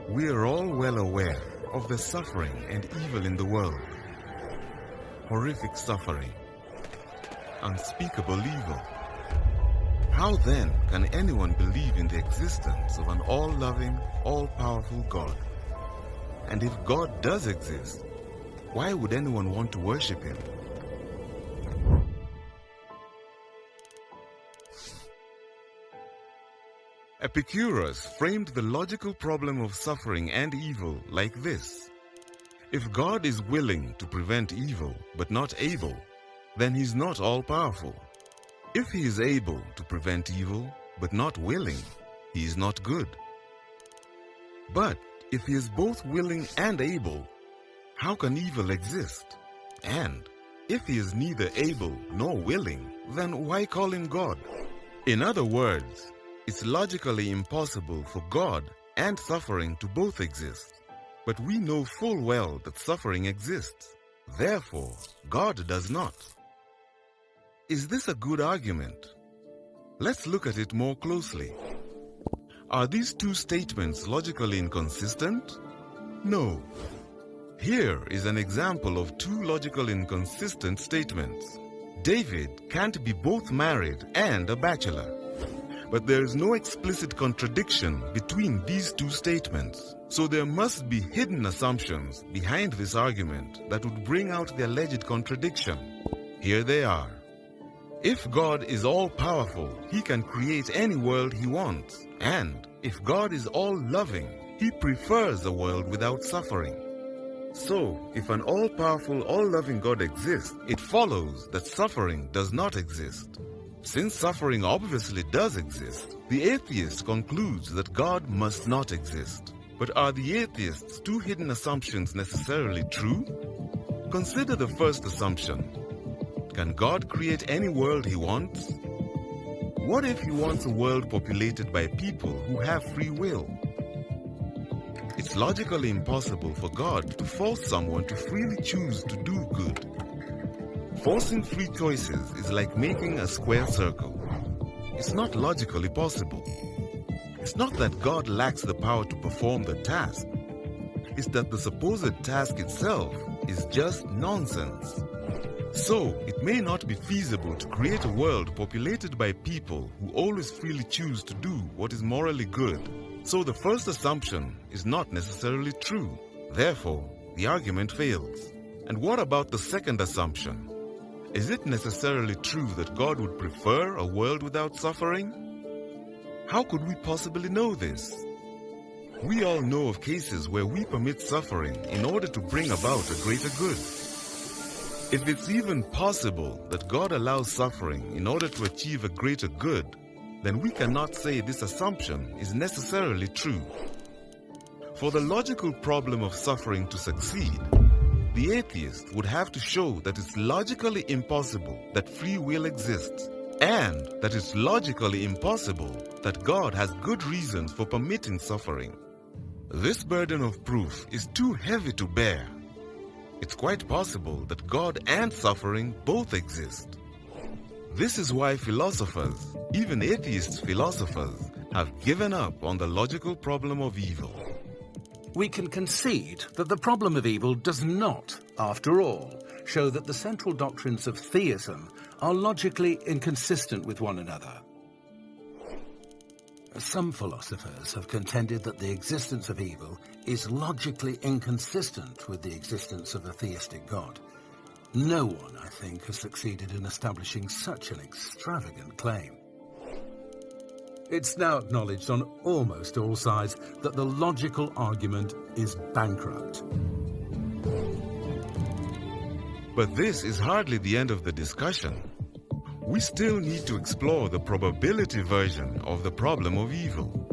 We are all well aware of the suffering and evil in the world. Horrific suffering, unspeakable evil. How then can anyone believe in the existence of an all-loving, all-powerful God? And if God does exist, why would anyone want to worship him? Epicurus framed the logical problem of suffering and evil like this. If God is willing to prevent evil but not able, then he is not all-powerful. If he is able to prevent evil but not willing, he is not good. But if he is both willing and able, how can evil exist? And if he is neither able nor willing, then why call him God? In other words, it's logically impossible for God and suffering to both exist. But we know full well that suffering exists. Therefore, God does not. Is this a good argument? Let's look at it more closely. Are these two statements logically inconsistent? No. Here is an example of two logical inconsistent statements. David can't be both married and a bachelor. But there is no explicit contradiction between these two statements. So there must be hidden assumptions behind this argument that would bring out the alleged contradiction. Here they are. If God is all-powerful, he can create any world he wants. And if God is all-loving, he prefers a world without suffering. So, if an all-powerful, all-loving God exists, it follows that suffering does not exist. Since suffering obviously does exist, the atheist concludes that God must not exist. But are the atheist's two hidden assumptions necessarily true? Consider the first assumption. Can God create any world he wants? What if he wants a world populated by people who have free will? It's logically impossible for God to force someone to freely choose to do good. Forcing free choices is like making a square circle. It's not logically possible. It's not that God lacks the power to perform the task. It's that the supposed task itself is just nonsense. So, it may not be feasible to create a world populated by people who always freely choose to do what is morally good. So the first assumption is not necessarily true. Therefore, the argument fails. And what about the second assumption? Is it necessarily true that God would prefer a world without suffering? How could we possibly know this? We all know of cases where we permit suffering in order to bring about a greater good. If it's even possible that God allows suffering in order to achieve a greater good, then we cannot say this assumption is necessarily true. For the logical problem of suffering to succeed, the atheist would have to show that it's logically impossible that free will exists, and that it's logically impossible that God has good reasons for permitting suffering. This burden of proof is too heavy to bear. It's quite possible that God and suffering both exist. This is why philosophers, even atheist philosophers, have given up on the logical problem of evil. We can concede that the problem of evil does not, after all, show that the central doctrines of theism are logically inconsistent with one another. Some philosophers have contended that the existence of evil is logically inconsistent with the existence of a theistic God. No one, I think, has succeeded in establishing such an extravagant claim. It's now acknowledged on almost all sides that the logical argument is bankrupt. But this is hardly the end of the discussion. We still need to explore the probability version of the problem of evil.